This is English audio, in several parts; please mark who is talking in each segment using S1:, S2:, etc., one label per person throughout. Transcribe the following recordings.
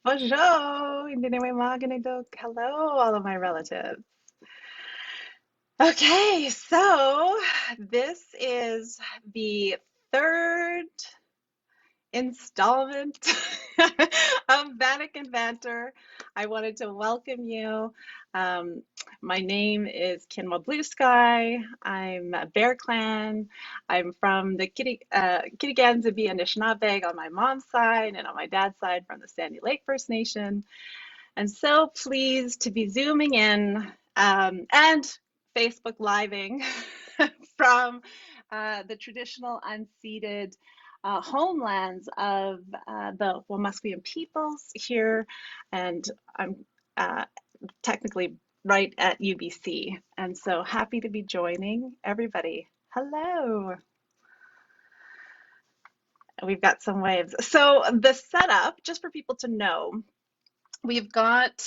S1: Bonjour, hindi na may mga ganito. Hello, all of my relatives. Okay, so this is the third installment of Bannock and Banter. I wanted to welcome you. Um, my name is Kinwa Blue Sky. I'm a Bear Clan. I'm from the Kitiganzabi Anishinaabe on my mom's side, and on my dad's side from the Sandy Lake First Nation. And so pleased to be zooming in and Facebook living from the traditional unceded homelands of the Wamusqueam peoples here. And I'm uh, technically right at UBC. And so happy to be joining everybody. Hello. We've got some waves. So the setup, just for people to know, we've got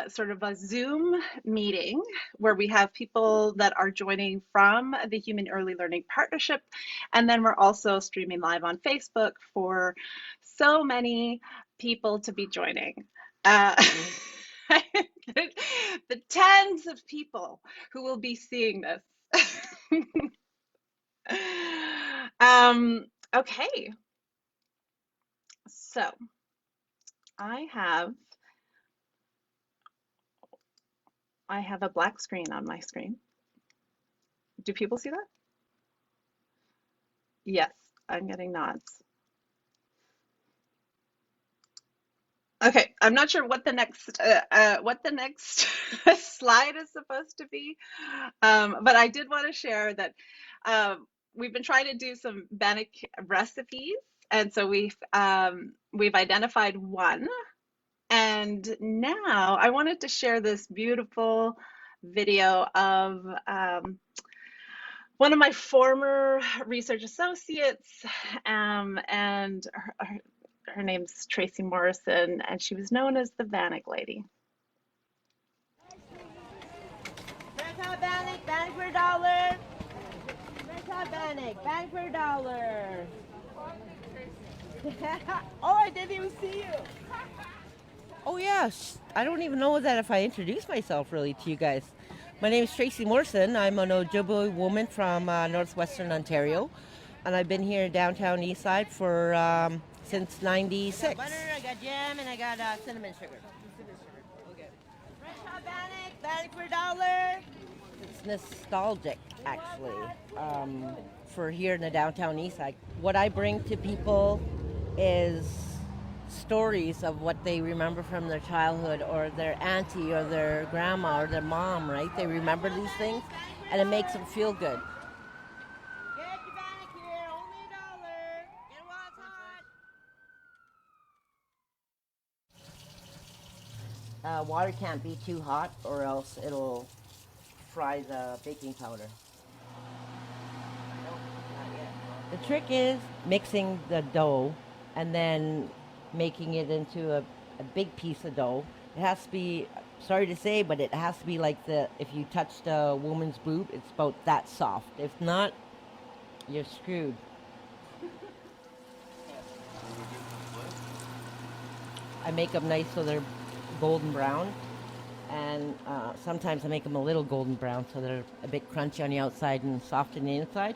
S1: sort of a Zoom meeting where we have people that are joining from the Human Early Learning Partnership. And then we're also streaming live on Facebook for so many people to be joining. The tens of people who will be seeing this. Okay, so I have a black screen on my screen. Do people see that? Yes, I'm getting nods. Okay, I'm not sure what the next slide is supposed to be, but I did want to share that we've been trying to do some Bannock recipes, and so we've identified one, and now I wanted to share this beautiful video of one of my former research associates, and her name's Tracy Morrison, and she was known as the Bannock Lady.
S2: Bannock, Bannock for a dollar. Bannock, Bannock for a dollar. Oh, I didn't even see you. Oh yes, I don't even know that if I introduced myself really to you guys. My name is Tracy Morrison. I'm an Ojibwe woman from northwestern Ontario, and I've been here in downtown Eastside for since '96. I got butter, I got jam, and I got cinnamon sugar. Okay. Fresh hot Bannock, Bannock for a dollar. It's nostalgic, actually, for here in the downtown Eastside. What I bring to people is stories of what they remember from their childhood or their auntie or their grandma or their mom, right? They remember these things and it makes them feel good. Get your Bannock here, only a dollar. Get while it's hot. Water can't be too hot or else it'll fry the baking powder. The trick is mixing the dough and then making it into a big piece of dough. It has to be, sorry to say, but it has to be like if you touched a woman's boob, it's about that soft. If not, you're screwed. I make them nice so they're golden brown. And sometimes I make them a little golden brown so they're a bit crunchy on the outside and soft on the inside.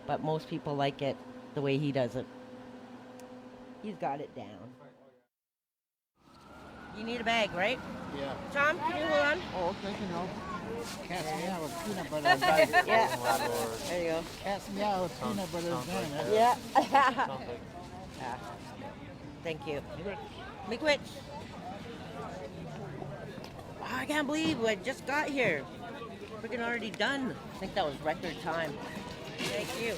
S2: But most people like it the way he does it. He's got it down. You need a bag, right?
S3: Yeah.
S2: Tom, can you hold on?
S3: Oh, okay, you know. Cats me out with peanut butter and bacon.
S2: Yeah. There you go.
S3: Cats me out with peanut butter and bacon.
S2: Yeah. Thank you. Liquid. Oh, I can't believe I just got here. Freaking already done. I think that was record time. Thank you.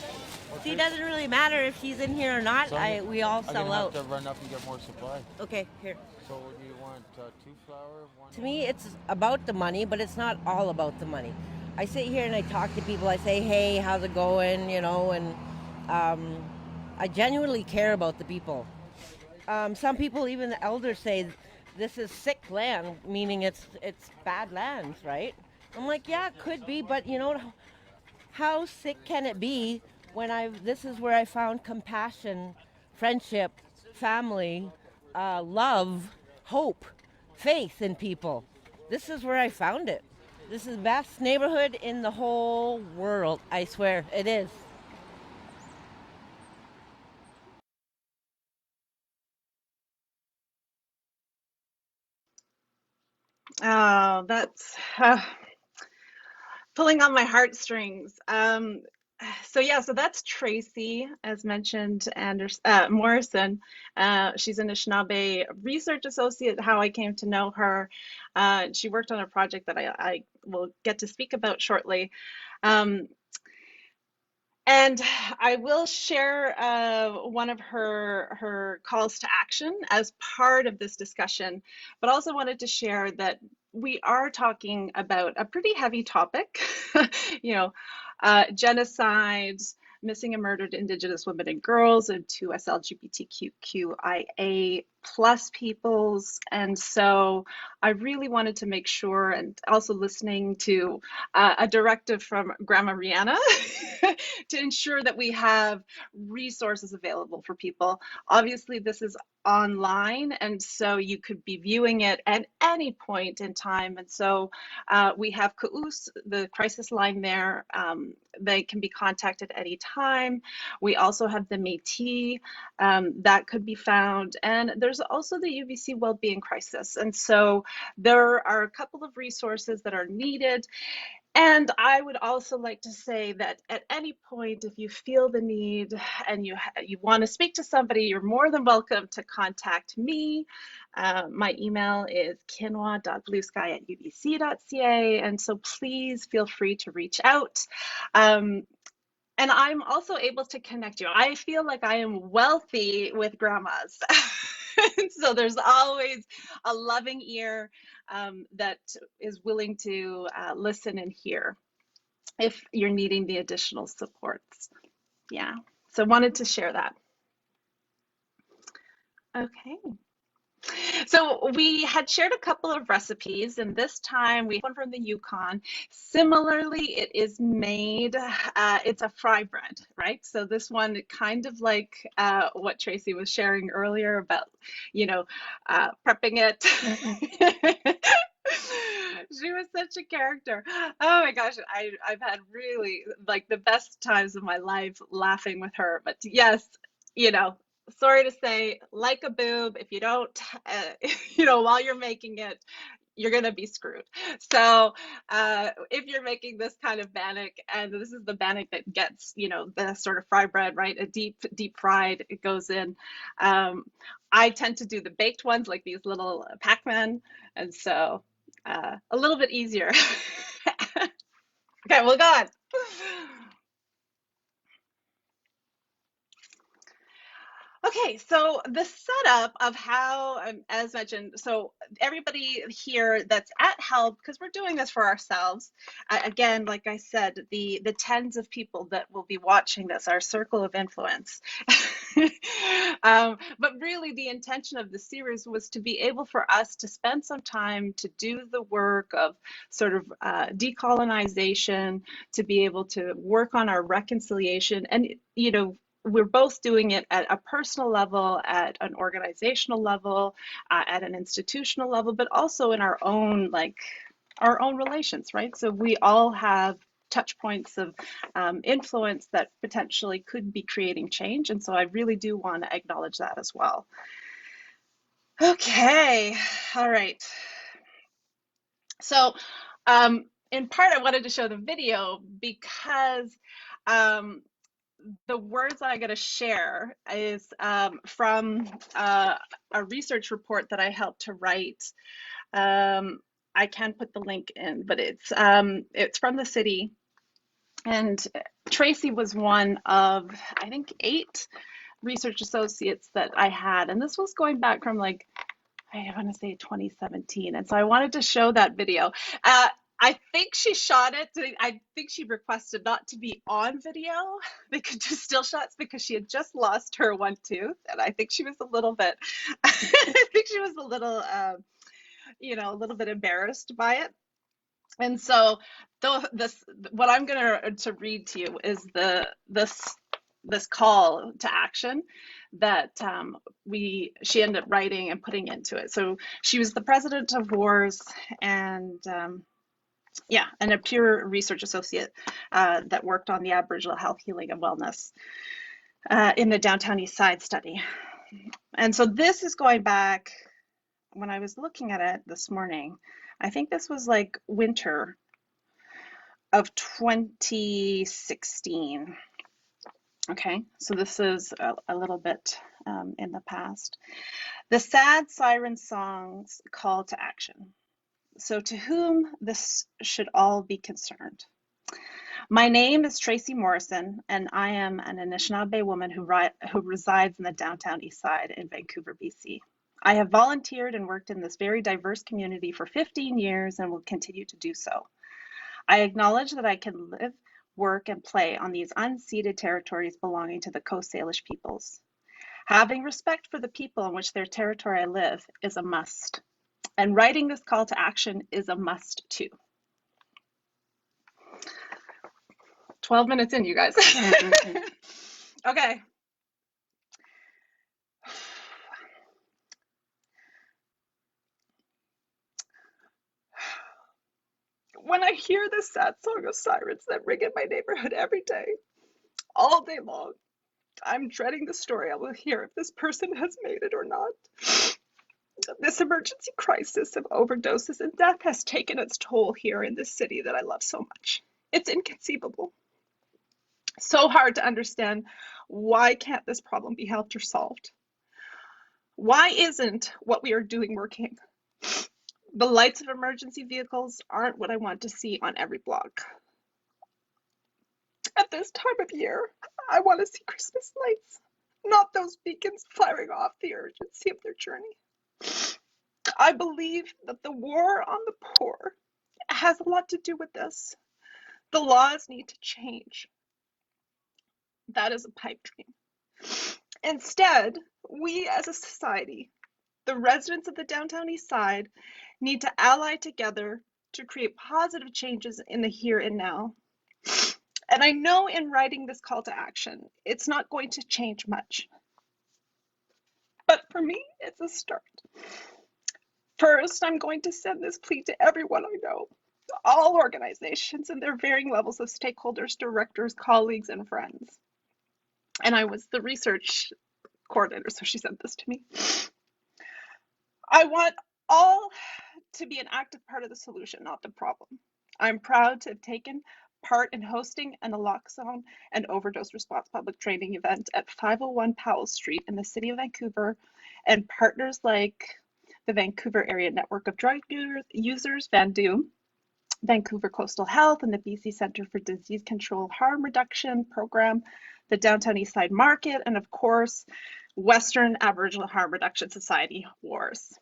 S2: See, it doesn't really matter if she's in here or not.
S3: So
S2: We all sell out.
S3: I'm gonna have to run up and get more supply.
S2: Okay, here.
S3: So do you want 2 flour?
S2: To me, it's about the money, but it's not all about the money. I sit here and I talk to people. I say, hey, how's it going? You know, and I genuinely care about the people. Some people, even the elders, say this is sick land, meaning it's bad lands, right? I'm like, yeah, it could be, but you know, how sick can it be when this is where I found compassion, friendship, family, love, hope, faith in people. This is where I found it. This is the best neighborhood in the whole world. I swear, it is.
S1: Oh, that's pulling on my heartstrings. So that's Tracy, as mentioned, Morrison. She's an Anishinaabe research associate. How I came to know her, she worked on a project that I will get to speak about shortly. Um, and I will share one of her calls to action as part of this discussion, but also wanted to share that we are talking about a pretty heavy topic, you know, genocide, missing and murdered Indigenous women and girls, and 2SLGBTQQIA plus peoples. And so I really wanted to make sure, and also listening to a directive from Grandma Rihanna to ensure that we have resources available for people. Obviously, this is online, and so you could be viewing it at any point in time. And so we have KUUS, the crisis line there. They can be contacted any time. We also have the Métis that could be found. And there's also the UBC Wellbeing Crisis. And so there are a couple of resources that are needed. And I would also like to say that at any point, if you feel the need and you want to speak to somebody, you're more than welcome to contact me. My email is kinwa.bluesky@ubc.ca, and so please feel free to reach out. And I'm also able to connect you. I feel like I am wealthy with grandmas. So there's always a loving ear that is willing to listen and hear if you're needing the additional supports. Yeah. So wanted to share that. Okay. So we had shared a couple of recipes, and this time we have one from the Yukon. Similarly, it is made, it's a fry bread, right? So this one, kind of like what Tracy was sharing earlier about, prepping it. She was such a character. Oh my gosh, I've had really like the best times of my life laughing with her. But yes, you know, sorry to say, like a boob, if you don't, while you're making it, you're gonna be screwed. So if you're making this kind of bannock, and this is the bannock that gets, the sort of fry bread, right? A deep fried, it goes in. I tend to do the baked ones, like these little Pac-Man, and so a little bit easier. Okay, well, go on. Okay, so the setup of how, as mentioned, so everybody here that's at help, because we're doing this for ourselves. Again, like I said, the tens of people that will be watching this, our circle of influence. But really, the intention of the series was to be able for us to spend some time to do the work of sort of decolonization, to be able to work on our reconciliation, and we're both doing it at a personal level, at an organizational level, at an institutional level, but also in our own relations, right? So we all have touch points of influence that potentially could be creating change. And so I really do want to acknowledge that as well. Okay, all right. So in part, I wanted to show the video because the words that I'm going to share is from a research report that I helped to write. I can put the link in, but it's from the city, and Tracy was one of, I think, 8 research associates that I had, and this was going back from I want to say 2017, and so I wanted to show that video. I think she shot it. I think she requested not to be on video. They could do still shots because she had just lost her one tooth, and I think she was a little bit. I think she was a little, a little bit embarrassed by it. And so, what I'm going to read to you is this call to action that she ended up writing and putting into it. So she was the president of WARS, and yeah, and a peer research associate that worked on the Aboriginal health, healing, and wellness in the Downtown East Side study. And so this is going back, when I was looking at it this morning, I think this was like winter of 2016. Okay, so this is a little bit in the past. The sad siren song's call to action. So to whom this should all be concerned. My name is Tracy Morrison, and I am an Anishinaabe woman who resides in the Downtown East Side in Vancouver, BC. I have volunteered and worked in this very diverse community for 15 years and will continue to do so. I acknowledge that I can live, work, and play on these unceded territories belonging to the Coast Salish peoples. Having respect for the people on which their territory I live is a must. And writing this call to action is a must too. 12 minutes in, you guys. Okay. When I hear the sad song of sirens that ring in my neighborhood every day, all day long, I'm dreading the story I will hear if this person has made it or not. This emergency crisis of overdoses and death has taken its toll here in this city that I love so much. It's inconceivable. So hard to understand. Why can't this problem be helped or solved? Why isn't what we are doing working? The lights of emergency vehicles aren't what I want to see on every block. At this time of year, I want to see Christmas lights, not those beacons firing off the urgency of their journey. I believe that the war on the poor has a lot to do with this. The laws need to change. That is a pipe dream. Instead, we as a society, the residents of the Downtown East Side, need to ally together to create positive changes in the here and now. And I know in writing this call to action, it's not going to change much. But for me, it's a start. First, I'm going to send this plea to everyone I know, all organizations and their varying levels of stakeholders, directors, colleagues, and friends. And I was the research coordinator, so she sent this to me. I want all to be an active part of the solution, not the problem. I'm proud to have taken part in hosting an naloxone and overdose response public training event at 501 Powell Street in the city of Vancouver, and partners like the Vancouver Area Network of Drug Users, VANDU, Vancouver Coastal Health, and the BC Centre for Disease Control Harm Reduction Program, the Downtown East Side Market, and of course, Western Aboriginal Harm Reduction Society, WARS.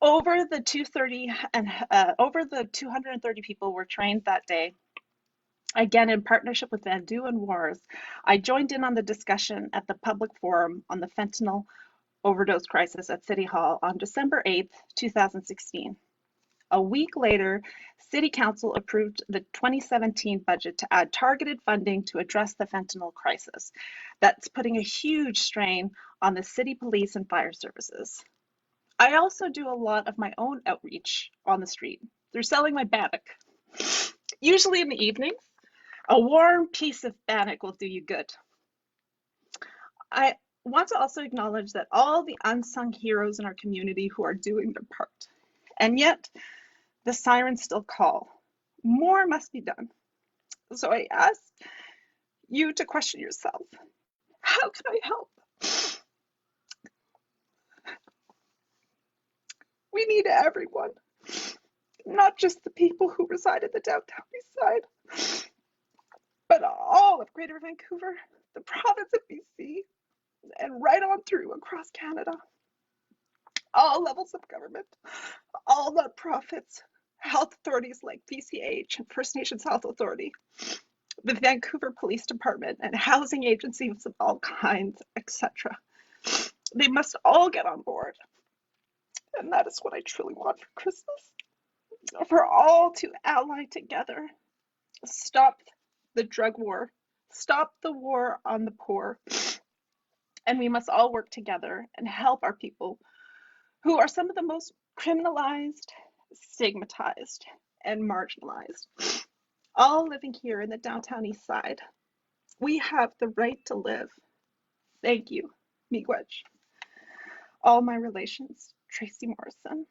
S1: Over the 230 people were trained that day. Again, in partnership with VANDU and WARS, I joined in on the discussion at the public forum on the fentanyl overdose crisis at City Hall on December 8th, 2016. A week later, City Council approved the 2017 budget to add targeted funding to address the fentanyl crisis. That's putting a huge strain on the city police and fire services. I also do a lot of my own outreach on the street. They're selling my Bannock. Usually in the evenings, a warm piece of Bannock will do you good. I want to also acknowledge that all the unsung heroes in our community who are doing their part. And yet, the sirens still call. More must be done. So I ask you to question yourself. How can I help? We need everyone, not just the people who reside in the Downtown East Side, but all of Greater Vancouver, the province of BC, and right on through across Canada. All levels of government, all nonprofits, health authorities like VCH and First Nations Health Authority, the Vancouver Police Department, and housing agencies of all kinds, etc. They must all get on board. And that is what I truly want for Christmas. For all to ally together. Stop the drug war. Stop the war on the poor. And we must all work together and help our people who are some of the most criminalized, stigmatized, and marginalized, all living here in the downtown east side. We have the right to live. Thank you, Miigwech. All my relations, Tracy Morrison,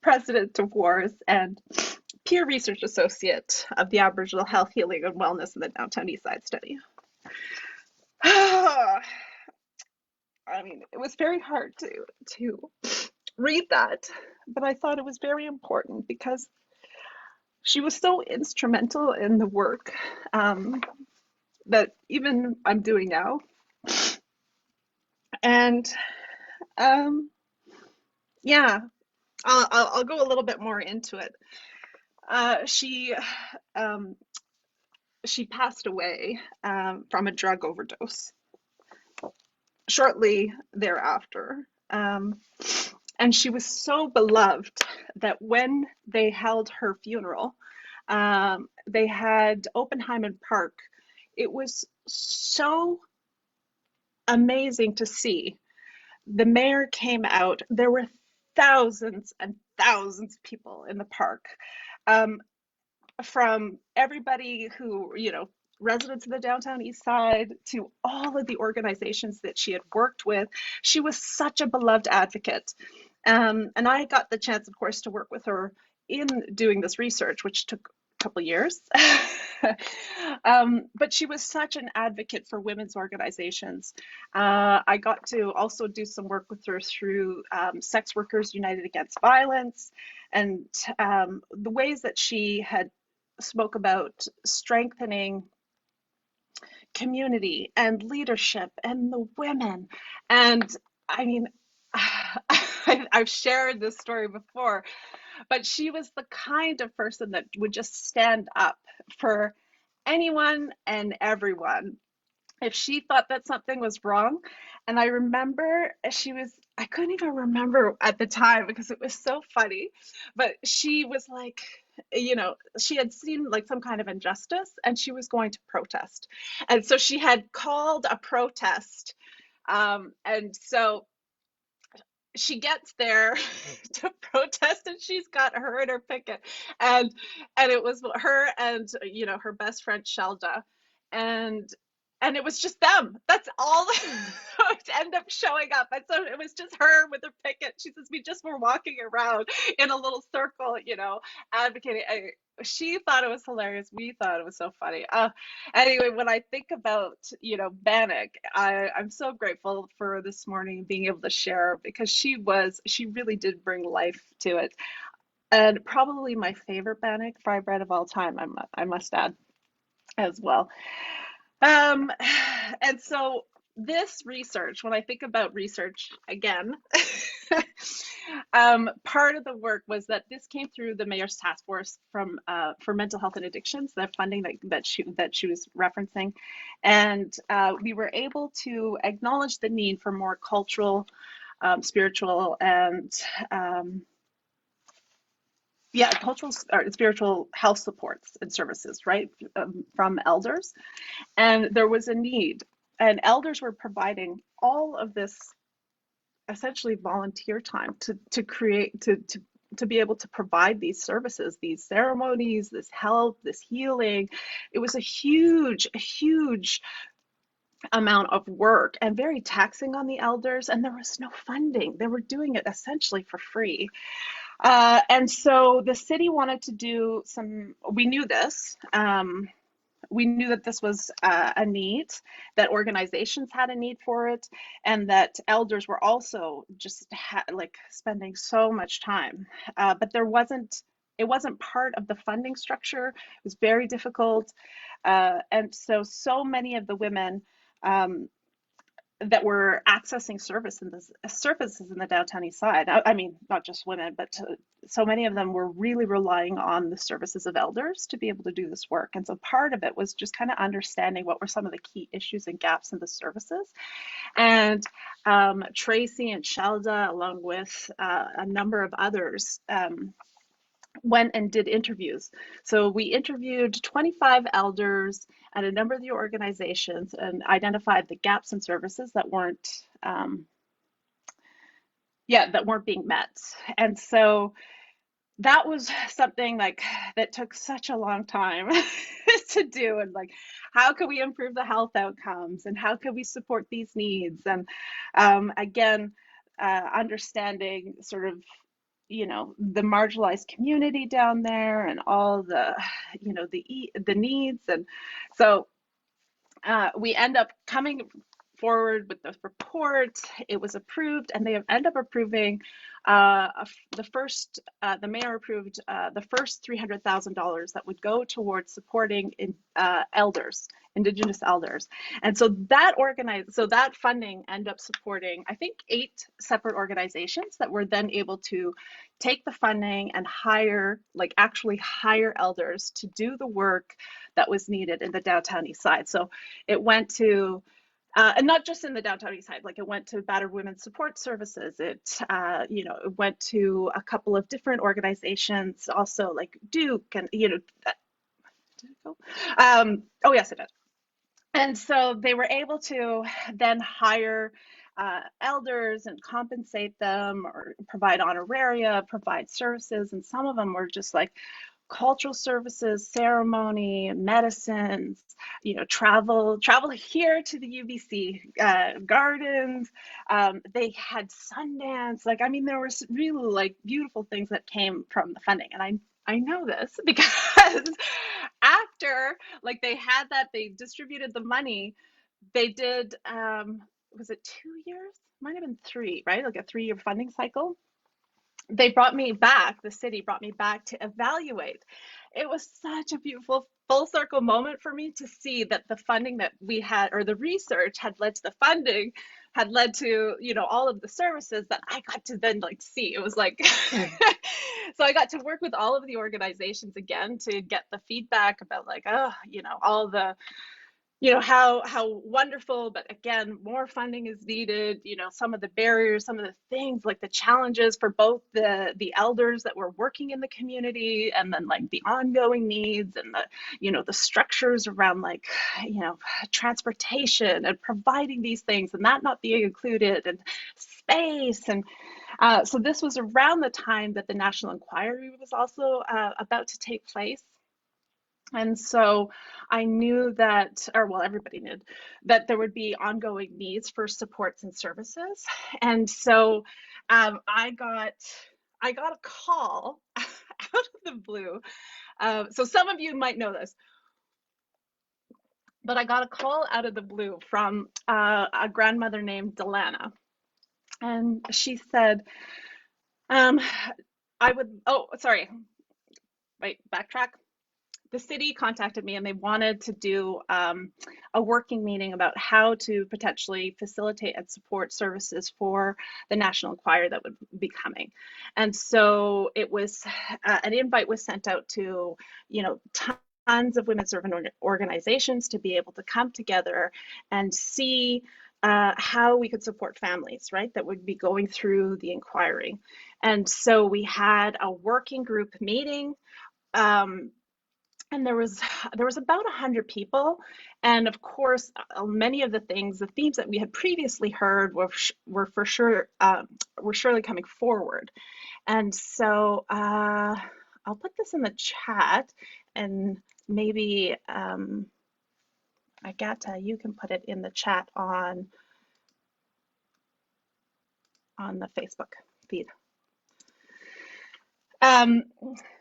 S1: President of WARS and Peer Research Associate of the Aboriginal Health, Healing, and Wellness in the Downtown East Side Study. I mean, it was very hard to read that, but I thought it was very important because she was so instrumental in the work that even I'm doing now. And yeah, I'll go a little bit more into it. She passed away from a drug overdose shortly thereafter. And she was so beloved that when they held her funeral, they had Oppenheimer Park. It was so amazing to see. The mayor came out. There were thousands and thousands of people in the park, from everybody who, residents of the downtown east side to all of the organizations that she had worked with. She was such a beloved advocate. And I got the chance, of course, to work with her in doing this research, which took a couple years. But she was such an advocate for women's organizations. I got to also do some work with her through Sex Workers United Against Violence, and the ways that she had spoke about strengthening community and leadership and the women. And I mean, I've shared this story before, but she was the kind of person that would just stand up for anyone and everyone if she thought that something was wrong. And I remember I couldn't even remember at the time because it was so funny, but she was like, she had seen like some kind of injustice and she was going to protest. And so she had called a protest. And so she gets there to protest and she's got her and her picket, and it was her and her best friend Shelda, and it was just them. That's all to end up showing up. And so it was just her with her picket. She says we just were walking around in a little circle, advocating. She thought it was hilarious. We thought it was so funny. Anyway, when I think about, Bannock, I'm so grateful for this morning being able to share, because she really did bring life to it. And probably my favorite Bannock fry bread of all time, I must add as well. And so this research, when I think about research again, part of the work was that this came through the mayor's task force for mental health and addictions, the funding that she was referencing, and we were able to acknowledge the need for more cultural, spiritual, and cultural or spiritual health supports and services, right, from elders. And there was a need, and elders were providing all of this essentially volunteer time to create, to be able to provide these services, these ceremonies, this help, this healing. It was a huge amount of work and very taxing on the elders, and there was no funding. They were doing it essentially for free. And so the city wanted to do we knew this. We knew that this was a need, that organizations had a need for it, and that elders were also just spending so much time. But it wasn't part of the funding structure. It was very difficult. And so many of the women that were accessing services in the downtown east side. I mean, not just women, but so many of them were really relying on the services of elders to be able to do this work. And so part of it was just kind of understanding what were some of the key issues and gaps in the services. And Tracy and Shelda, along with a number of others, went and did interviews. So we interviewed 25 elders at a number of the organizations and identified the gaps in services that weren't, that weren't being met. And so that was something like that took such a long time to do, and like how can we improve the health outcomes and how can we support these needs, and again, understanding sort of the marginalized community down there and all the the needs. And so we end up coming forward with this report. It was approved, and they end up approving the mayor approved the first $300,000 that would go towards supporting elders, Indigenous elders. And so that funding ended up supporting, I think, 8 separate organizations that were then able to take the funding and actually hire elders to do the work that was needed in the downtown east side. So it went to and not just in the downtown east side, like it went to battered women's support services. It went to a couple of different organizations, also like Duke, and did it go? Oh yes, it did. And so they were able to then hire elders and compensate them or provide honoraria, provide services, and some of them were just like cultural services, ceremony, medicines, travel here to the UBC gardens. They had Sundance. Like, I mean, there was really like beautiful things that came from the funding. And I know this because after like they distributed the money, they did, was it 2 years? Might have been 3, right? Like a 3-year funding cycle. They brought me back, the city brought me back to evaluate. It was such a beautiful full circle moment for me to see that the funding that we had, or the research had led to the funding, had led to, all of the services that I got to then like see. It was like, so I got to work with all of the organizations again to get the feedback about like, all the how wonderful, but again, more funding is needed. Some of the barriers, some of the things, like the challenges for both the elders that were working in the community, and then like the ongoing needs, and the structures around like transportation and providing these things, and that not being included, and space. And so this was around the time that the national inquiry was also about to take place. And so I knew that, or well, everybody knew that there would be ongoing needs for supports and services. And so I got a call out of the blue. So some of you might know this, but I got a call out of the blue from a grandmother named Delana. And she said, backtrack. The city contacted me and they wanted to do a working meeting about how to potentially facilitate and support services for the national inquiry that would be coming. And so it was an invite was sent out to tons of women's organizations to be able to come together and see how we could support families, right, that would be going through the inquiry. And so we had a working group meeting. And there was about 100 people, and of course, many of the themes that we had previously heard were for sure were surely coming forward. And so I'll put this in the chat, and maybe Agata, you can put it in the chat on the Facebook feed.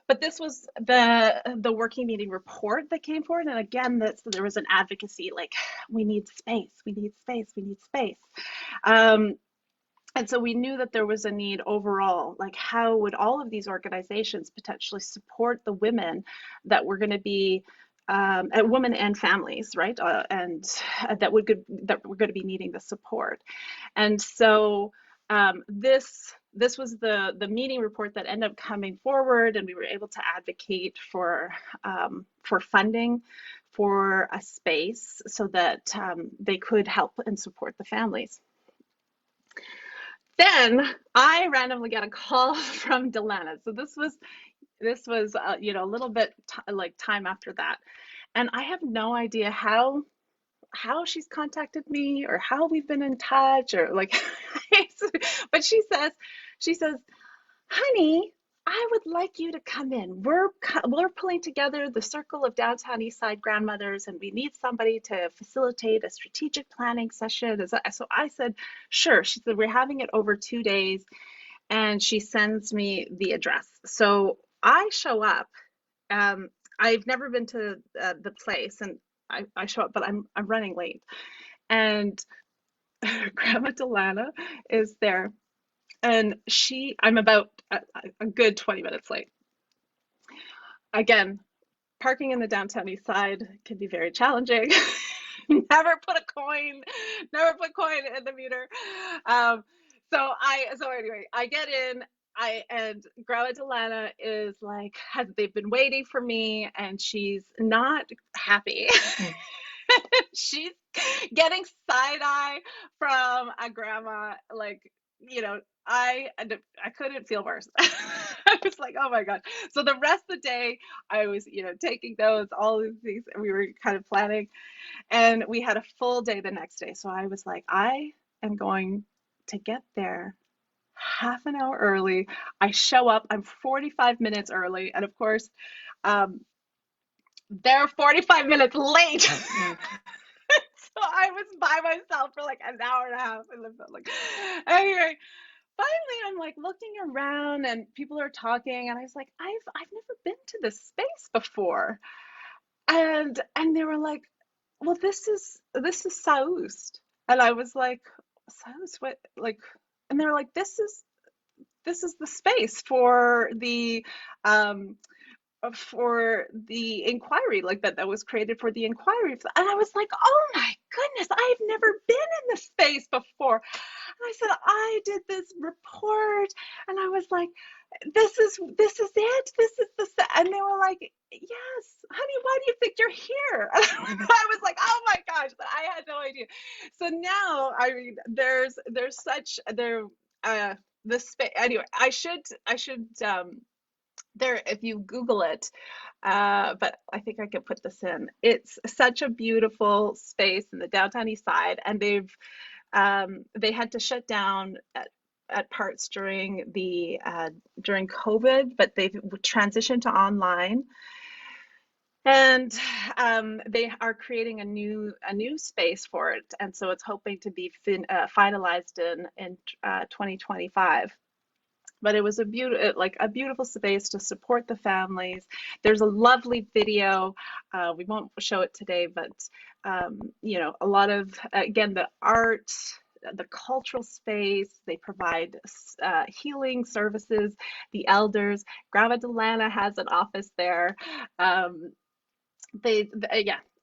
S1: But this was the working meeting report that came forward. And again, there was an advocacy, like, we need space, we need space, we need space. And so we knew that there was a need overall, like how would all of these organizations potentially support the women that were going to be, women and families, right? And that were going to be needing the support. And so this was the meeting report that ended up coming forward, and we were able to advocate for funding for a space so that they could help and support the families. Then I randomly got a call from Delana. So this was this was a little bit like time after that, and I have no idea how she's contacted me or how we've been in touch or like but she says, honey, I would like you to come in. We're pulling together the circle of downtown East Side grandmothers, and we need somebody to facilitate a strategic planning session. So I said, sure. She said, we're having it over 2 days, and she sends me the address. So I show up. Um, I've never been to the place, and I show up, but I'm running late, and Grandma Delana is there, and I'm about a good 20 minutes late. Again, parking in the downtown east side can be very challenging. Never put coin in the meter. Um, so anyway, I get in. And Grandma Delana is like, they've been waiting for me, and she's not happy. She's getting side eye from a grandma, like, I couldn't feel worse. I was like, oh my God. So the rest of the day, I was, taking notes, all these things, and we were kind of planning, and we had a full day the next day. So I was like, I am going to get there half an hour early. I show up, I'm 45 minutes early, and of course, um, they're 45 minutes late. So I was by myself for like an hour and a half, and like, anyway, finally I'm like looking around, and people are talking, and I was like, I've never been to this space before, and they were like, well, this is Saust, and I was like, Saust, what, like, and they were like, this is the space um for the inquiry, like that was created for the inquiry. And I was like, oh my goodness, I've never been in this space before. And I said, I did this report, and I was like, this is it, and they were like, yes, honey, why do you think you're here? And I was like, oh my gosh, I had no idea. So now, I mean, there's such there this space. Anyway, I should there, if you Google it, but I think I could put this in. It's such a beautiful space in the downtown east side, and they had to shut down at parts during COVID, but they've transitioned to online, and they are creating a new space for it, and so it's hoping to be finalized in 2025. But it was a beautiful space to support the families. There's a lovely video. We won't show it today, but a lot of, again, the art, the cultural space. They provide healing services. The elders. Grandma Delana has an office there. Yeah.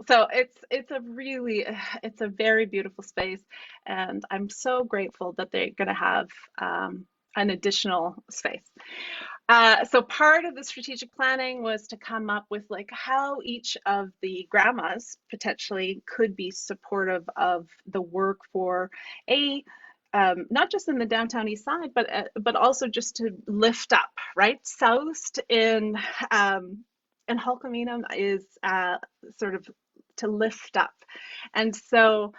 S1: So it's a very beautiful space, and I'm so grateful that they're going to have an additional space. So part of the strategic planning was to come up with like how each of the grandmas potentially could be supportive of the work for not just in the downtown east side, but also just to lift up, right? Soust in Hulkaminam is sort of to lift up, and so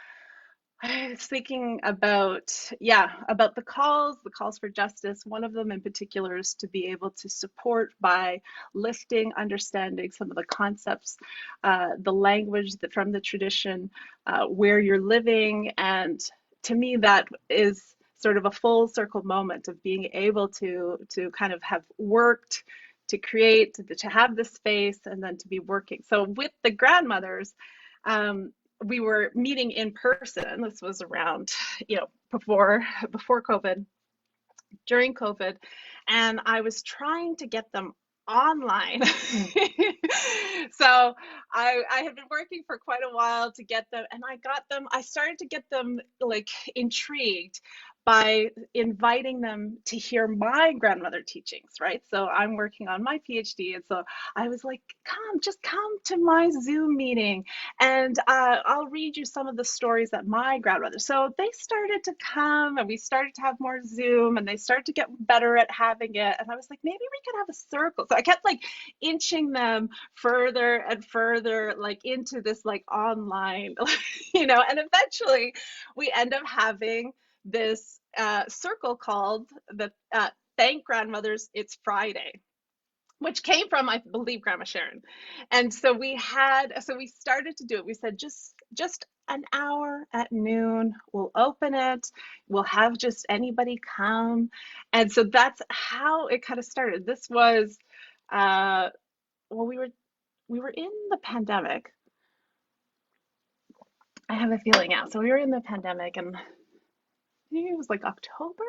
S1: I was thinking about, about the calls for justice. One of them in particular is to be able to support by lifting, understanding some of the concepts, the language from the tradition, where you're living. And to me, that is sort of a full circle moment of being able to kind of have worked to create, to have the space, and then to be working. So with the grandmothers, we were meeting in person. This was around, before COVID, during COVID, and I was trying to get them online. So I had been working for quite a while to get them, and I started to get them like intrigued by inviting them to hear my grandmother teachings, right? So I'm working on my PhD. And so I was like, just come to my Zoom meeting and I'll read you some of the stories that my grandmother. So they started to come and we started to have more Zoom and they started to get better at having it. And I was like, maybe we could have a circle. So I kept like inching them further and further, like into this like online, and eventually we end up having this circle called the Thank Grandmothers It's Friday, which came from, I believe, Grandma Sharon. And so we started to do it. We said just an hour at noon, we'll open it, we'll have just anybody come. And so that's how it kind of started. This was well, we were in the pandemic. I have a feeling now. So we were in the pandemic and it was like October.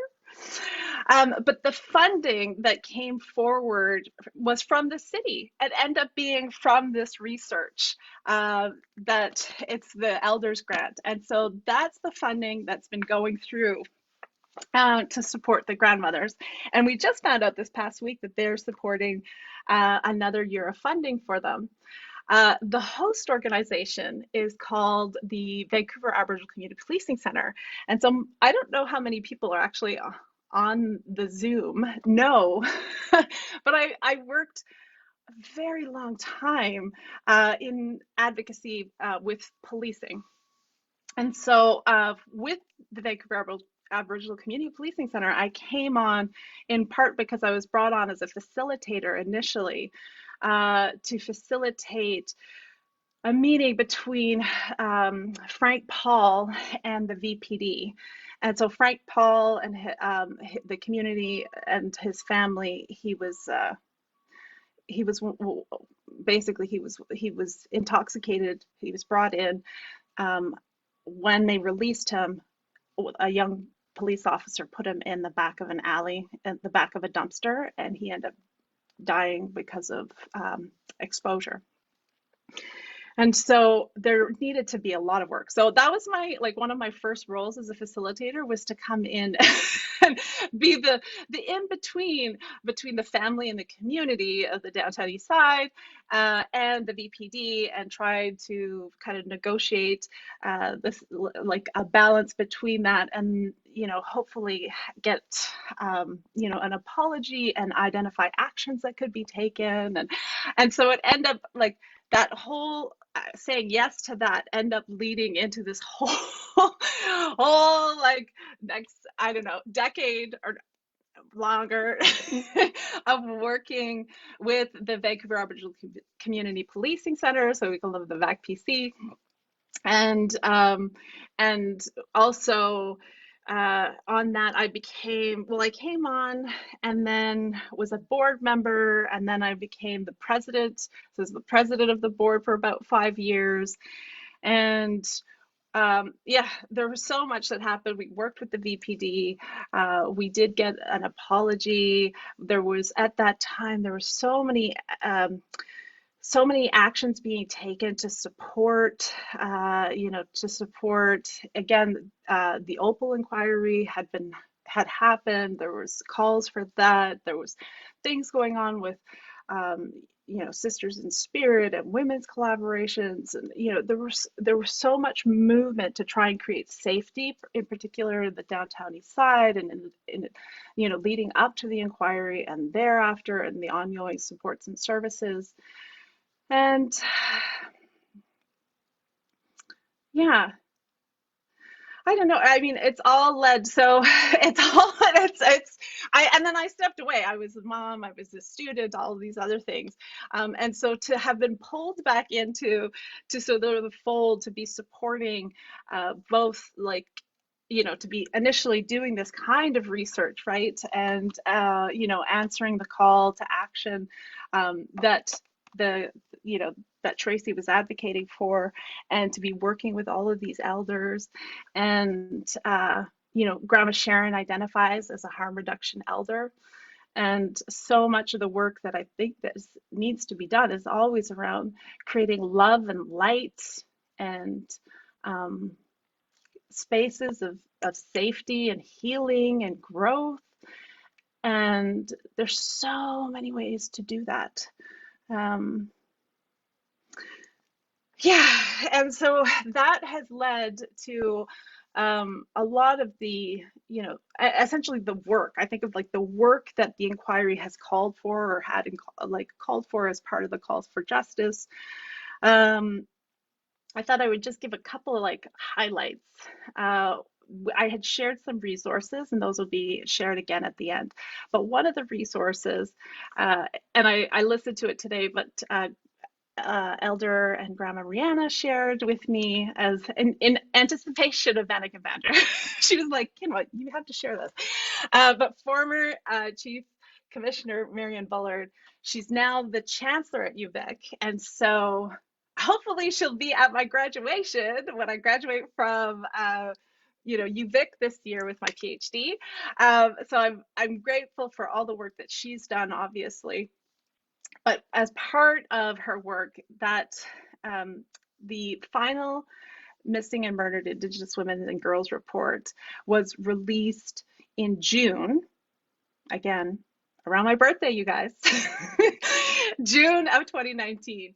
S1: But the funding that came forward was from the city. It ended up being from this research that it's the Elders Grant. And so that's the funding that's been going through to support the grandmothers. And we just found out this past week that they're supporting another year of funding for them. The host organization is called the Vancouver Aboriginal Community Policing Center. And so I don't know how many people are actually on the Zoom. No, but I worked a very long time in advocacy with policing. And so with the Vancouver Aboriginal Community Policing Center, I came on in part because I was brought on as a facilitator initially to facilitate a meeting between Frank Paul and the VPD. And so Frank Paul and the community and his family, he was basically he was intoxicated. He was brought in. When they released him, a young police officer put him in the back of an alley, in the back of a dumpster, and he ended up dying because of exposure. And so there needed to be a lot of work. So that was one of my first roles as a facilitator, was to come in and be the in between the family and the community of the downtown east side and the VPD, and try to kind of negotiate this like a balance between that, and hopefully get an apology and identify actions that could be taken, and so it ended up like that whole saying yes to that end up leading into this whole like next, I don't know, decade or longer of working with the Vancouver Aboriginal Community Policing Center, so we call them the VACPC, and also on that I came on and then was a board member, and then I became the president. So I was the president of the board for about 5 years. And there was so much that happened. We worked with the VPD. We did get an apology. At that time, there were so many actions being taken to support, again, the Opal inquiry had happened. There was calls for that. There was things going on with, Sisters in Spirit and women's collaborations, and there was so much movement to try and create safety, in particular in the downtown east side, and in leading up to the inquiry and thereafter, and the ongoing supports and services. And yeah, I don't know. I mean, it's all led. So and then I stepped away. I was a mom, I was a student, all of these other things. And so to have been pulled back into sort of the fold, to be supporting both, like, to be initially doing this kind of research, right? And, answering the call to action that that Tracy was advocating for, and to be working with all of these elders. And, Grandma Sharon identifies as a harm reduction elder. And so much of the work that I think that needs to be done is always around creating love and light, and spaces of safety and healing and growth. And there's so many ways to do that. Um, yeah, and so that has led to a lot of the, essentially the work. I think of like the work that the inquiry has called for or had like called for as part of the calls for justice. Um, I thought I would just give a couple of like highlights. Uh, I had shared some resources, and those will be shared again at the end. But one of the resources, and I listened to it today, but Elder and Grandma Rihanna shared with me as in anticipation of Bannock and Banter. She was like, Kinwa, you have to share this. But former Chief Commissioner Marion Bullard, she's now the Chancellor at UVic. And so hopefully she'll be at my graduation when I graduate from UVic this year with my PhD. So I'm grateful for all the work that she's done, obviously. But as part of her work, that the final Missing and Murdered Indigenous Women and Girls report was released in June, again, around my birthday, you guys, June of 2019.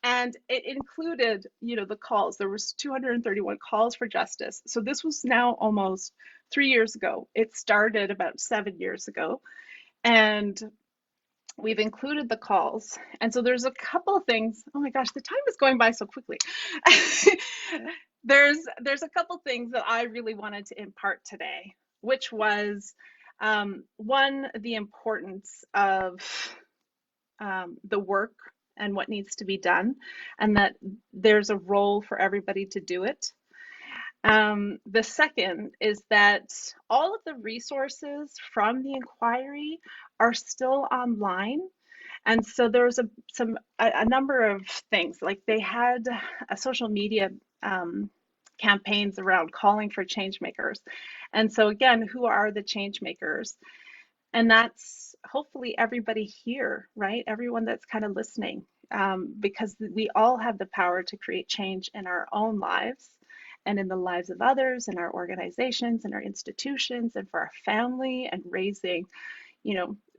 S1: And it included, the calls. There was 231 calls for justice. So this was now almost 3 years ago. It started about 7 years ago. And we've included the calls. And so there's a couple of things. Oh my gosh, the time is going by so quickly. There's a couple things that I really wanted to impart today, which was one, the importance of the work and what needs to be done, and that there's a role for everybody to do it. The second is that all of the resources from the inquiry are still online. And so there's a number of things, like they had a social media campaigns around calling for change makers. And so again, who are the change makers? And that's hopefully everybody here, right? Everyone that's kind of listening, because we all have the power to create change in our own lives and in the lives of others, in our organizations, and our institutions, and for our family, and raising,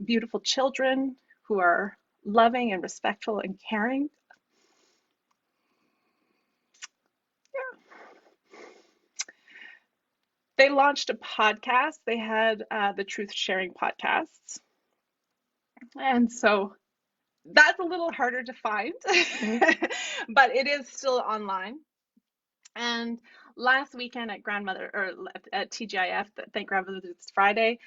S1: beautiful children who are loving and respectful and caring. Yeah. They launched a podcast. They had the Truth Sharing podcasts. And so that's a little harder to find, but it is still online. And last weekend at TGIF, Thank Grandmother It's Friday,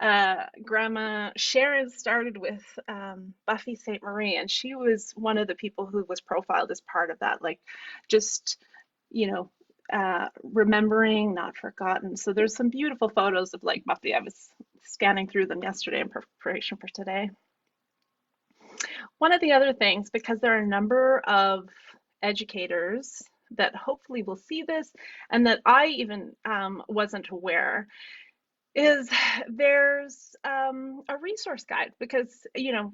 S1: Grandma Sharon started with Buffy St. Marie, and she was one of the people who was profiled as part of that, like just, remembering, not forgotten. So there's some beautiful photos of like Buffy. I was scanning through them yesterday in preparation for today. One of the other things, because there are a number of educators that hopefully will see this, and that I even wasn't aware, is there's a resource guide, because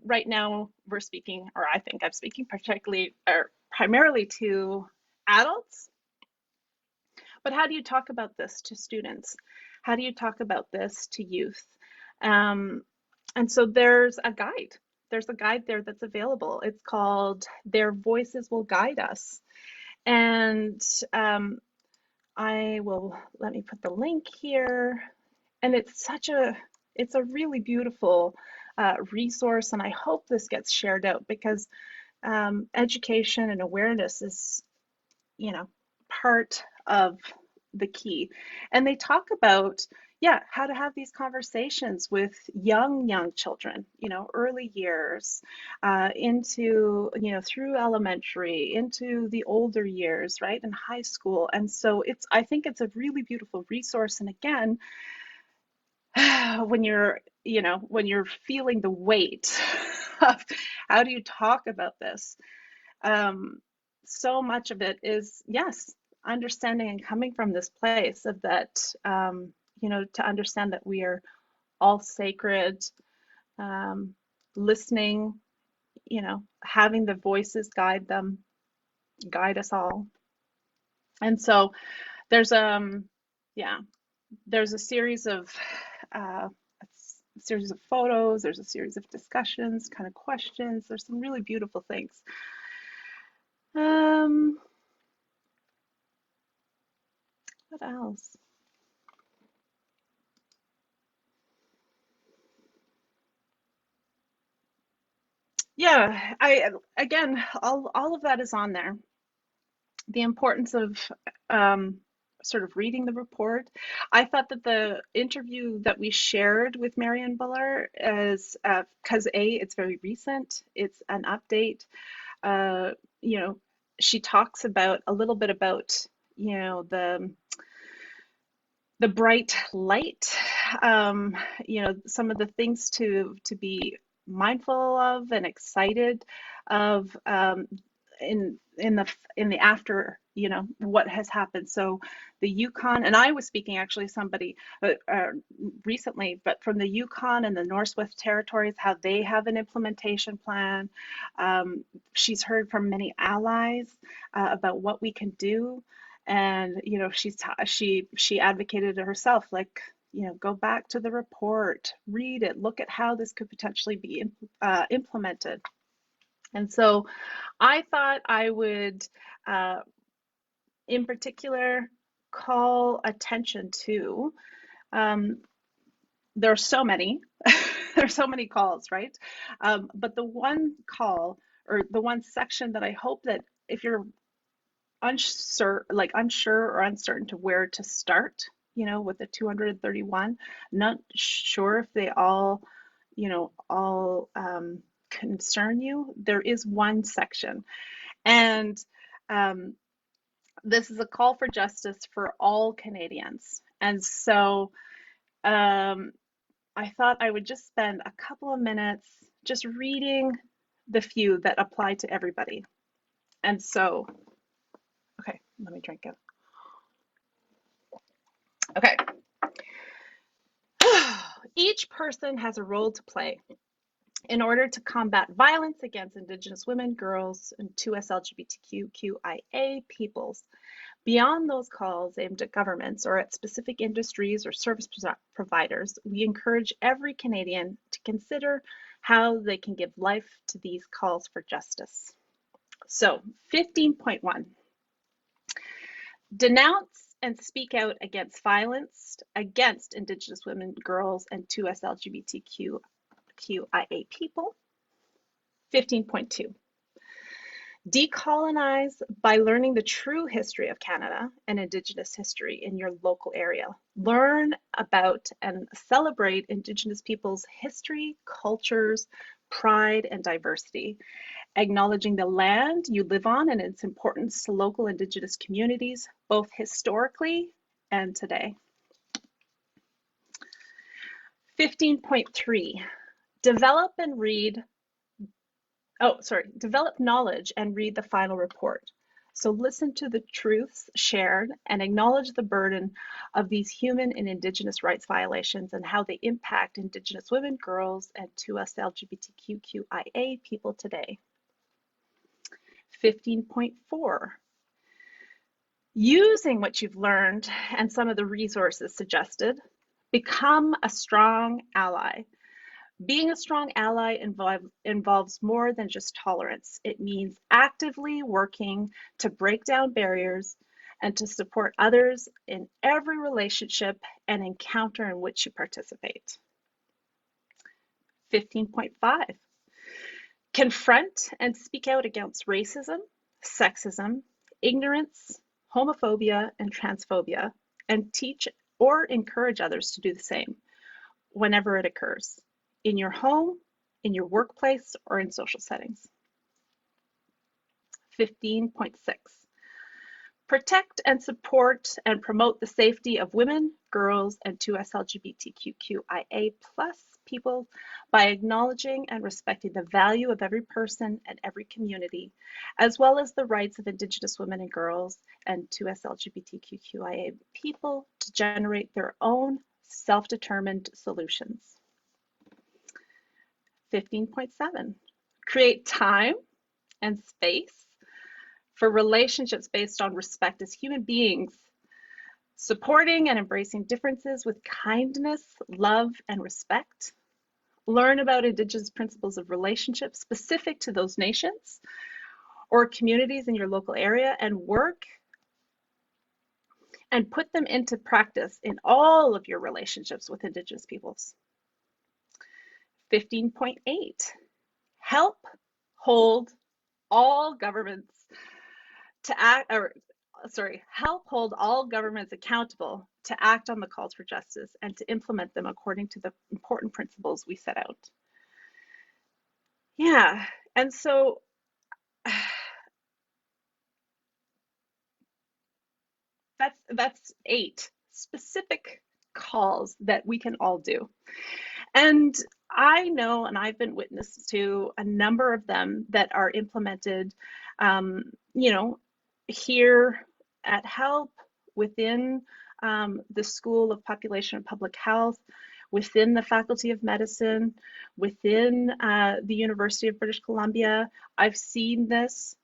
S1: right now we're speaking, or I think I'm speaking particularly or primarily to adults, but how do you talk about this to students? How do you talk about this to youth? And so there's a guide. There's a guide there that's available. It's called Their Voices Will Guide Us. And let me put the link here. And it's a really beautiful resource. And I hope this gets shared out, because education and awareness is, part of the key. And they talk about, how to have these conversations with young children, early years, into, through elementary, into the older years, right, in high school. And so I think it's a really beautiful resource. And again, when you're feeling the weight of how do you talk about this, so much of it is, yes, understanding and coming from this place of that, to understand that we are all sacred, listening, having the voices guide us all. And so there's yeah, there's a series of photos, there's a series of discussions, kind of questions. There's some really beautiful things. What else? Yeah, again, all of that is on there. The importance of sort of reading the report. I thought that the interview that we shared with Marianne Buller is because it's very recent, it's an update. You know, she talks about a little bit about, you know, the bright light, you know, some of the things to be mindful of and excited of, in the after, you know, what has happened. So the Yukon, and I was speaking actually to somebody recently, but from the Yukon and the Northwest Territories, how they have an implementation plan. She's heard from many allies about what we can do, and you know, she advocated it herself, like, you know, go back to the report, read it, look at how this could potentially be implemented. And so I thought I would, in particular, call attention to, there are so many, there's so many calls, right? But the one call, or the one section that I hope that if you're unsure or uncertain to where to start, you know, with the 231, not sure if they all, you know, all concern you, there is one section. And this is a call for justice for all Canadians. And so I thought I would just spend a couple of minutes just reading the few that apply to everybody. And so, okay, let me drink it. Okay. Each person has a role to play in order to combat violence against Indigenous women, girls, and 2SLGBTQQIA peoples. Beyond those calls aimed at governments or at specific industries or service providers, we encourage every Canadian to consider how they can give life to these calls for justice. So, 15.1. Denounce and speak out against violence against Indigenous women, girls, and 2SLGBTQQIA people. 15.2. Decolonize by learning the true history of Canada and Indigenous history in your local area. Learn about and celebrate Indigenous peoples' history, cultures, pride, and diversity, acknowledging the land you live on and its importance to local Indigenous communities, both historically and today. 15.3, develop knowledge and read the final report. So listen to the truths shared and acknowledge the burden of these human and Indigenous rights violations and how they impact Indigenous women, girls, and 2SLGBTQQIA people today. 15.4, using what you've learned and some of the resources suggested, become a strong ally. Being a strong ally involves more than just tolerance. It means actively working to break down barriers and to support others in every relationship and encounter in which you participate. 15.5. Confront and speak out against racism, sexism, ignorance, homophobia, and transphobia, and teach or encourage others to do the same whenever it occurs, in your home, in your workplace, or in social settings. 15.6. Protect and support and promote the safety of women, girls, and 2SLGBTQQIA plus people by acknowledging and respecting the value of every person and every community, as well as the rights of Indigenous women and girls and 2SLGBTQQIA people to generate their own self-determined solutions. 15.7. Create time and space for relationships based on respect as human beings Supporting and embracing differences with kindness, love, and respect. Learn about Indigenous principles of relationship specific to those nations or communities in your local area and work and put them into practice in all of your relationships with Indigenous peoples. 15.8, help hold all governments to act, or sorry, help hold all governments accountable to act on the calls for justice and to implement them according to the important principles we set out. Yeah, and so that's 8 specific calls that we can all do. And I know, and I've been witness to a number of them that are implemented, you know, here at HELP, within the School of Population and Public Health, within the Faculty of Medicine, within the University of British Columbia. I've seen this.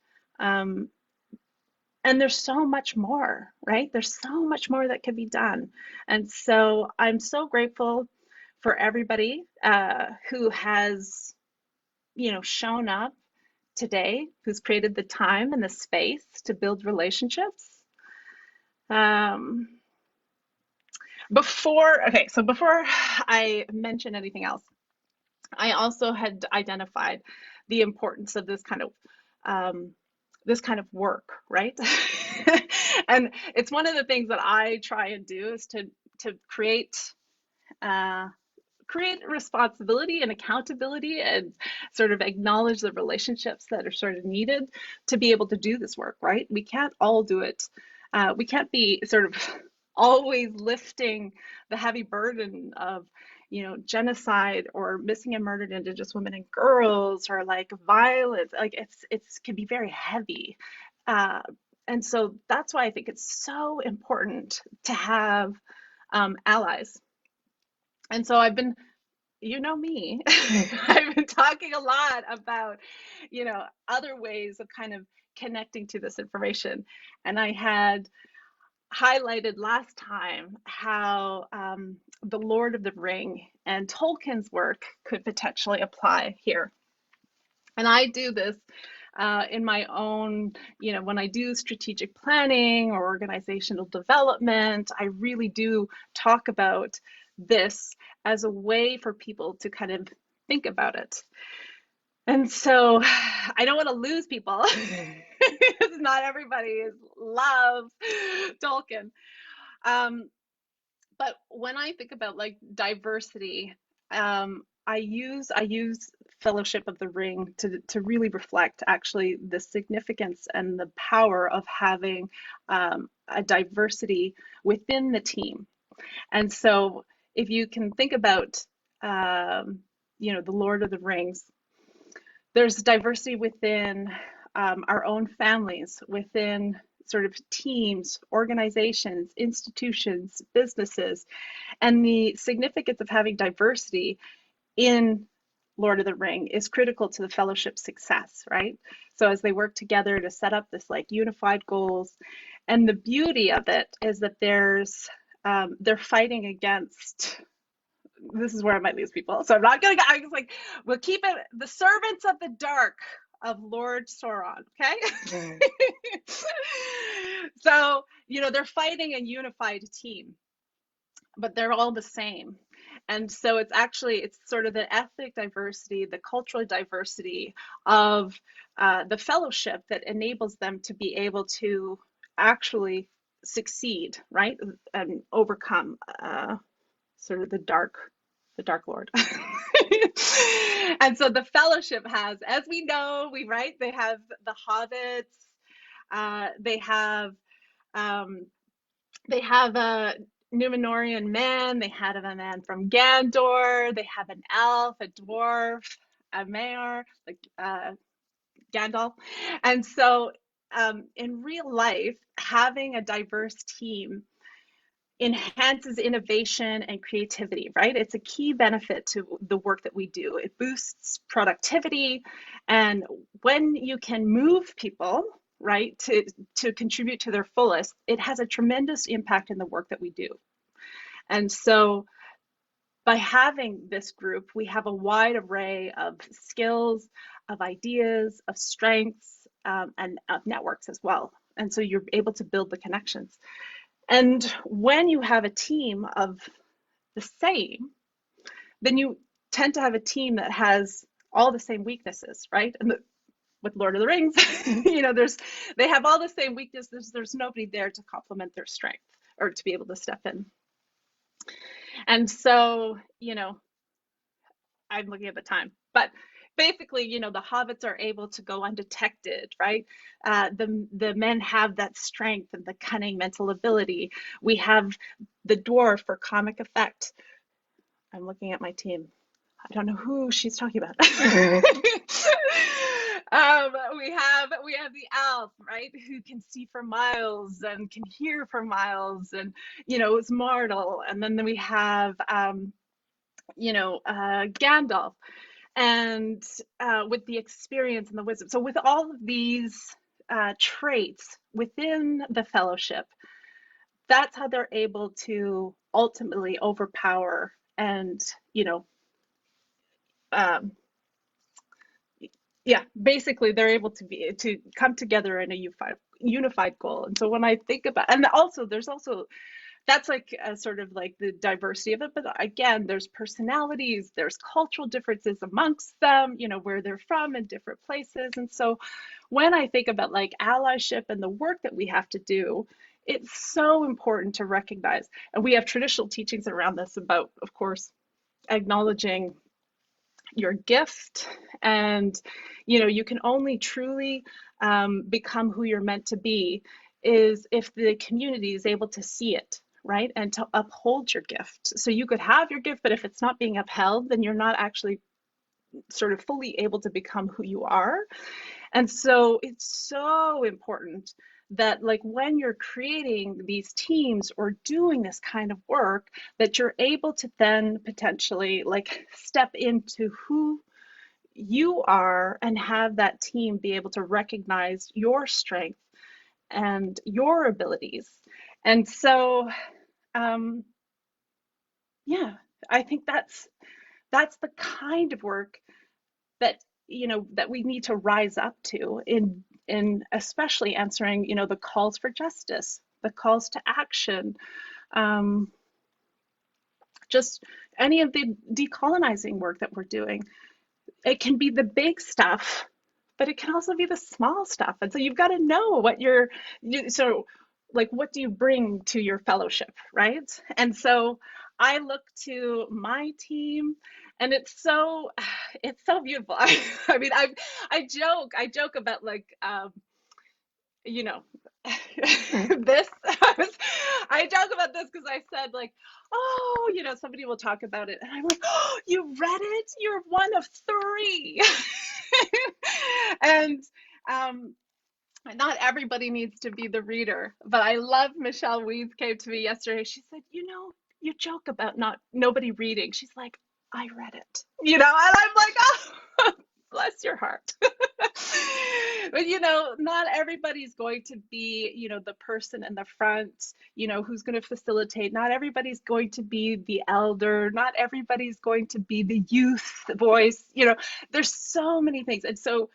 S1: And there's so much more, right? There's so much more that can be done. And so I'm so grateful for everybody who has, shown up today, who's created the time and the space to build relationships. Before I mention anything else, I also had identified the importance of this kind of work, right? And it's one of the things that I try and do is to create responsibility and accountability and sort of acknowledge the relationships that are sort of needed to be able to do this work, right? We can't all do it. We can't be sort of always lifting the heavy burden of genocide or missing and murdered Indigenous women and girls, or like violence. Like it's can be very heavy. And so that's why I think it's so important to have allies. And so I've been, me, I've been talking a lot about, other ways of kind of connecting to this information. And I had highlighted last time how the Lord of the Ring and Tolkien's work could potentially apply here. And I do this in my own, when I do strategic planning or organizational development, I really do talk about this as a way for people to kind of think about it. And so I don't want to lose people because not everybody loves Tolkien. But when I think about like diversity, I use Fellowship of the Ring to really reflect actually the significance and the power of having a diversity within the team. And so if you can think about the Lord of the Rings, there's diversity within our own families, within sort of teams, organizations, institutions, businesses, and the significance of having diversity in Lord of the Ring is critical to the fellowship's success, right? So as they work together to set up this like unified goals, and the beauty of it is that they're fighting against. This is where I might lose people, so I'm not gonna. I was like, we'll keep it the servants of the dark of Lord Sauron, okay? So they're fighting a unified team, but they're all the same. And so it's sort of the ethnic diversity, the cultural diversity of the fellowship that enables them to be able to actually succeed, right? And overcome sort of the dark Lord. And so the fellowship has, as we know, they have the hobbits, they have a Numenorian man, they had a man from Gandor, they have an elf, a dwarf, a mayor, like Gandalf. And so in real life, having a diverse team enhances innovation and creativity, right? It's a key benefit to the work that we do. It boosts productivity. And when you can move people, right, to contribute to their fullest, it has a tremendous impact in the work that we do. And so by having this group, we have a wide array of skills, of ideas, of strengths, and of networks as well. And so you're able to build the connections. And when you have a team of the same, then you tend to have a team that has all the same weaknesses, right? And with Lord of the Rings, they have all the same weaknesses. There's nobody there to complement their strength or to be able to step in. And so, I'm looking at the time, but basically, the hobbits are able to go undetected, right? The men have that strength and the cunning mental ability. We have the dwarf for comic effect. I'm looking at my team. I don't know who she's talking about. We have the elf, right, who can see for miles and can hear for miles, and is mortal. And then we have Gandalf, and with the experience and the wisdom. So with all of these traits within the fellowship, that's how they're able to ultimately overpower and um, basically they're able to come together in a unified goal. And so when I think about, and also there's also, that's like sort of like the diversity of it, but again, there's personalities, there's cultural differences amongst them, where they're from in different places. And so when I think about like allyship and the work that we have to do, it's so important to recognize, and we have traditional teachings around this about, of course, acknowledging your gift, and you can only truly become who you're meant to be is if the community is able to see it, right, and to uphold your gift. So you could have your gift, but if it's not being upheld, then you're not actually sort of fully able to become who you are. And so it's so important that like when you're creating these teams or doing this kind of work, that you're able to then potentially like step into who you are and have that team be able to recognize your strength and your abilities. And so yeah, I think that's the kind of work that that we need to rise up to in especially answering the calls for justice, the calls to action, um, just any of the decolonizing work that we're doing. It can be the big stuff, but it can also be the small stuff. And so you've got to know what so like, what do you bring to your fellowship, right? And so I look to my team, and it's so beautiful. I mean, I joke about like, this. I joke about this because I said like, oh, somebody will talk about it, and I'm like, oh, you read it? You're one of three. And not everybody needs to be the reader, but I love Michelle Weeds came to me yesterday. She said, you joke about nobody reading. She's like, I read it, and I'm like, oh, bless your heart. But not everybody's going to be the person in the front who's going to facilitate. Not everybody's going to be the elder. Not everybody's going to be the youth voice. There's so many things. And so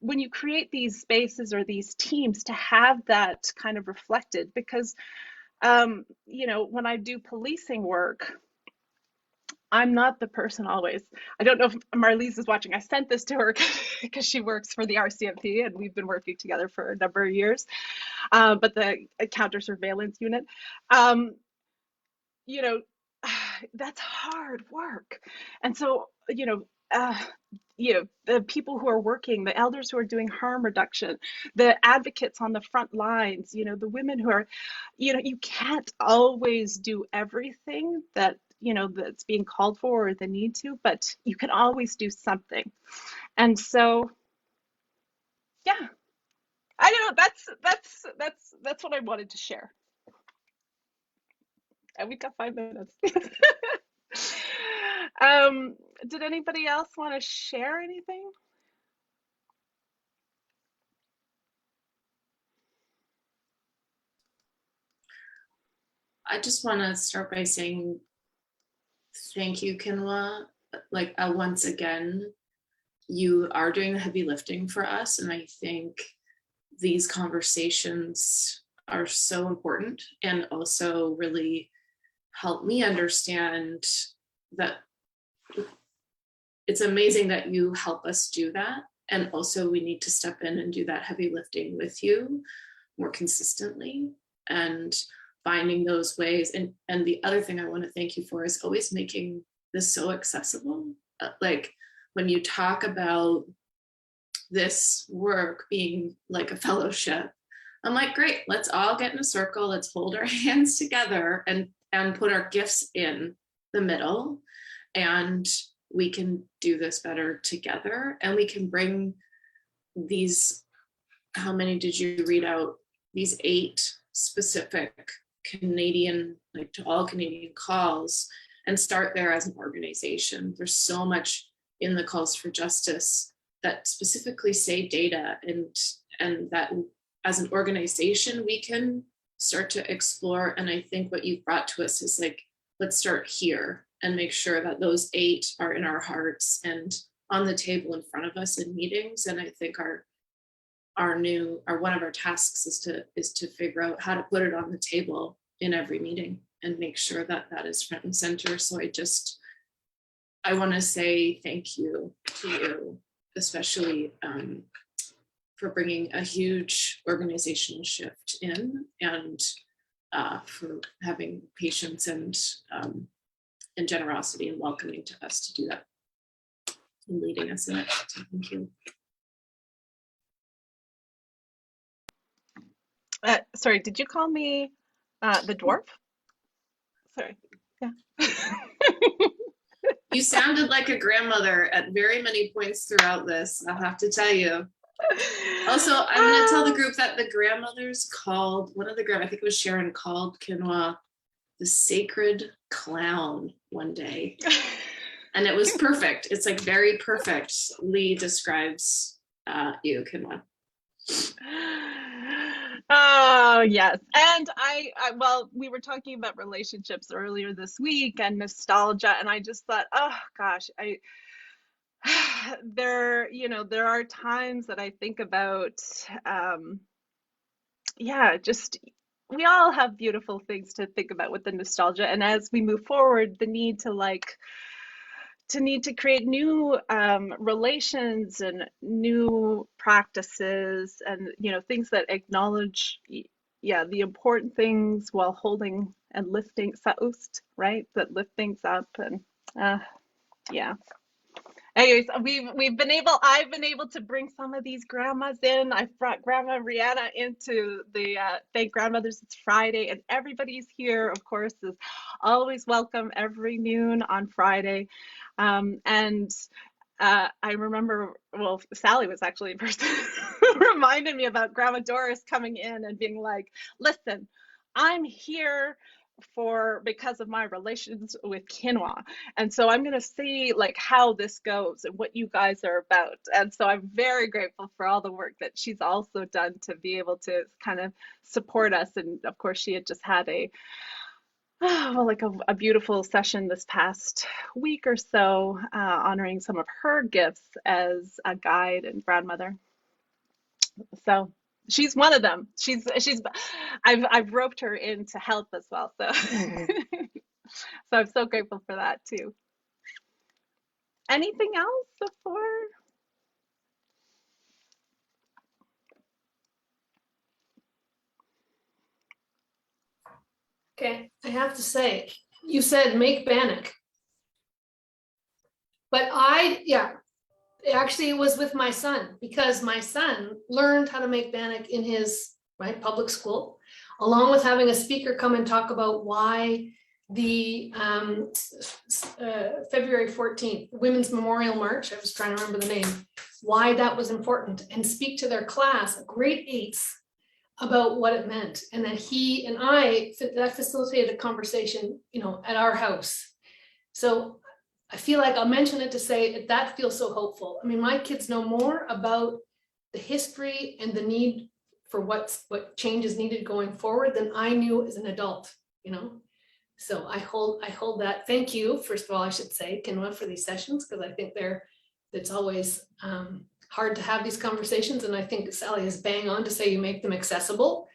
S1: when you create these spaces or these teams, to have that kind of reflected, because when I do policing work, I'm not the person always. I don't know if Marlise is watching. I sent this to her because she works for the RCMP and we've been working together for a number of years. But the counter surveillance unit, that's hard work. And so, the people who are working, the elders who are doing harm reduction, the advocates on the front lines, the women who are, you can't always do everything that that's being called for or the need to, but you can always do something. And so yeah, I don't know, that's what I wanted to share. And we've got 5 minutes. Did anybody else want to share anything?
S4: I just want to start by saying thank you, Kinwa. Like, once again, you are doing the heavy lifting for us. And I think these conversations are so important and also really help me understand that it's amazing that you help us do that. And also we need to step in and do that heavy lifting with you more consistently and finding those ways. And the other thing I want to thank you for is always making this so accessible. Like when you talk about this work being like a fellowship, I'm like, great, let's all get in a circle, let's hold our hands together and put our gifts in the middle, and we can do this better together. And we can bring these, how many did you read out? These 8 specific Canadian, like to all Canadian calls, and start there as an organization. There's so much in the calls for justice that specifically say data, and that as an organization we can start to explore. And I think what you've brought to us is like, let's start here and make sure that those 8 are in our hearts and on the table in front of us in meetings. And I think one of our tasks is to figure out how to put it on the table in every meeting and make sure that that is front and center. So I want to say thank you to you, especially for bringing a huge organizational shift in, and for having patience and generosity and welcoming to us to do that and leading us in it. So thank you.
S1: Sorry, did you call me the dwarf? Sorry. Yeah.
S4: You sounded like a grandmother at very many points throughout this, I'll have to tell you. Also, I'm going to tell the group that the grandmothers called, I think it was Sharon, called Kinwa the sacred clown one day. And it was perfect. It's like very perfectly describes you, Kinwa.
S1: Oh, yes. And well, we were talking about relationships earlier this week and nostalgia, and I just thought, oh gosh, there are times that I think about, just we all have beautiful things to think about with the nostalgia. And as we move forward, the need to create new relations and new practices, and things that acknowledge the important things while holding and lifting Saust, right, that lift things up. And yeah anyways, I've been able to bring some of these grandmas in. I've brought Grandma Rihanna into the Thank Grandmothers It's Friday, and everybody's here, of course, is always welcome every noon on Friday. And I remember, well, Sally was actually the person who reminded me about Grandma Doris coming in and being like, listen, I'm here because of my relations with Kinwa, and so I'm going to see like how this goes and what you guys are about. And so I'm very grateful for all the work that she's also done to be able to kind of support us. And of course, she had just had a beautiful session this past week or so, honoring some of her gifts as a guide and grandmother. So she's one of them. I've roped her in to help as well. So so I'm so grateful for that too. Anything else before?
S5: Okay, I have to say, you said make Bannock. But actually it was with my son, because my son learned how to make Bannock in his public school, along with having a speaker come and talk about why the February 14th Women's Memorial March, I was trying to remember the name, why that was important, and speak to their class, grade 8s, about what it meant. And that he and that facilitated a conversation, at our house. So I feel like I'll mention it to say that feels so hopeful. I mean, my kids know more about the history and the need for what change is needed going forward than I knew as an adult. you know? So I hold that. Thank you, first of all, I should say, Kinwa, for these sessions, because I think it's always hard to have these conversations. And I think Sally is bang on to say you make them accessible.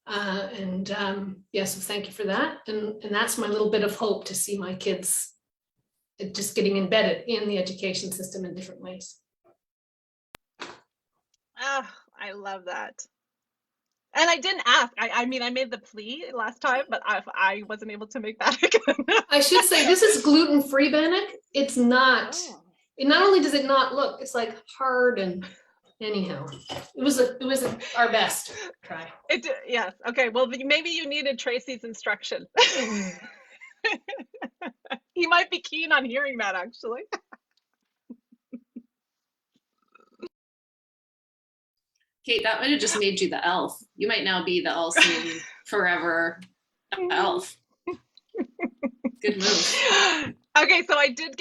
S5: Yes, so thank you for that. And that's my little bit of hope, to see my kids just getting embedded in the education system in different ways.
S1: Ah, I love that. And I didn't ask. I mean, I made the plea last time, but I wasn't able to make that again.
S5: I should say, this is gluten-free, Bannock. It's not,
S1: Oh.
S5: not only does it not look, it's like hard, and anyhow, it was our best try.
S1: Yes. Okay. Well, maybe you needed Tracy's instruction. He might be keen on hearing that, actually.
S4: Kate, that might have just made you the elf. You might now be the all-seeing forever elf. Good move.
S1: Okay, so I did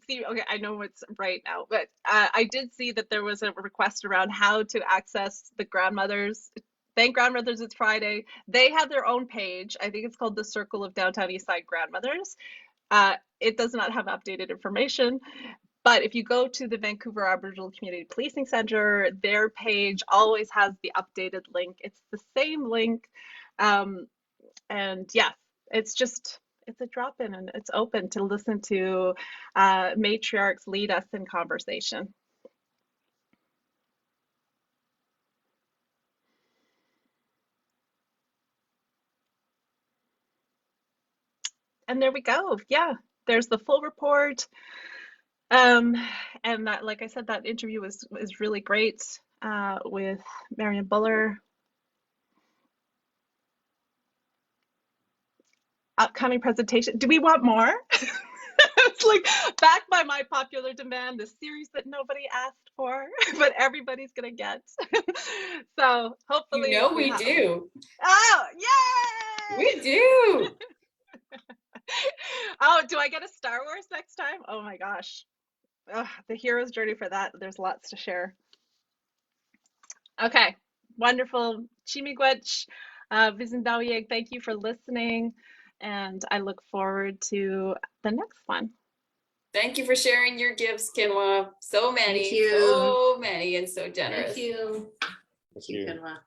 S1: see, okay, I know it's right now, but I did see that there was a request around how to access the grandmothers. Thank Grandmothers, it's Friday. They have their own page. I think it's called the Circle of Downtown Eastside Grandmothers. It does not have updated information. But if you go to the Vancouver Aboriginal Community Policing Center, their page always has the updated link. It's the same link. And yeah, it's a drop-in, and it's open to listen to matriarchs lead us in conversation. And there we go. Yeah, there's the full report. And that, like I said, that interview is really great with Marion Buller. Upcoming presentation. Do we want more? It's like, backed by my popular demand, the series that nobody asked for, but everybody's gonna get. So hopefully,
S6: we do.
S1: Oh, yay!
S6: We do.
S1: Oh, do I get a Star Wars next time? Oh my gosh. Ugh, the hero's journey for that. There's lots to share. Okay, wonderful. Chimigwech, Vizindawieg, thank you for listening. And I look forward to the next one.
S6: Thank you for sharing your gifts, Kinwa. So many,
S4: Thank you.
S6: so many, and so generous.
S5: Thank you.
S4: Thank you, Kinwa.